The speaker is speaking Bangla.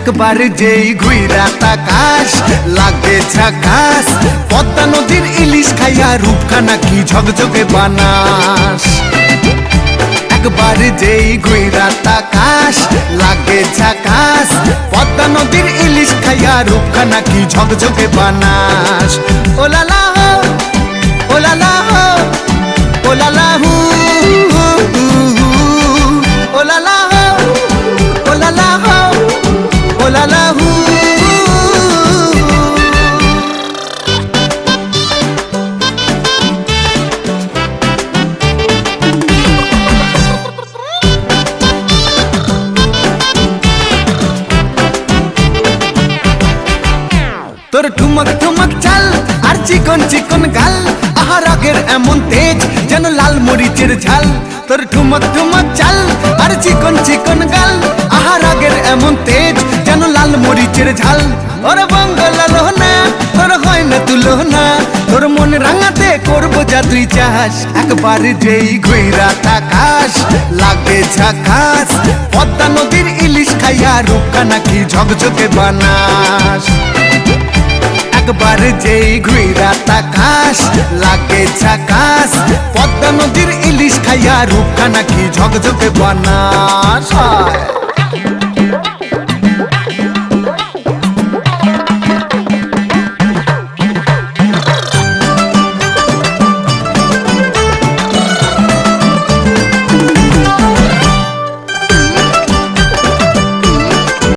একবার যেই ঘুইরা তাকাস লাগে ঝাকাস, পদ্মা নদীর ইলিশ খাইয়া রূপখানা কি ঝকঝকে বানাস। একবার যেই ঘুইরা তাকাস লাগে ঝাকাস, পদ্মা নদীর ইলিশ খাইয়া রূপখানা কি ঝকঝকে বানাস। ওলালা হো ওলালা হো ওলালা হু ওলালা হো ওলালা হো ওলালা হু। তোর ঠুমক ঠুমক চাল আর চিকন চিকন গাল, আহা রাগের এমন তেজ যেন লাল মরিচের ঝাল। তোর ঠুমক ঠুমক চাল আর চিকন চিকন গাল, আহা রাগের এমন তেজ যেন লাল মরিচের ঝাল। ওর বঙ্গলালো না তোর হয় না তুলো না, তোর মন রাঙাতে করবো যা তুই চাস। একবার যেই ঘুইরা তাকাস লাগে ঝাকাস, পদ্মা নদীর ইলিশ খাইয়া রূপখানা কি ঝকঝকে বানাস। একবার যেই ঘুইরা তাকাস লাগে ঝাকাস, পদ্মা নদীর ইলিশ খাইয়া রূপখানা কি ঝকঝকে বানাস।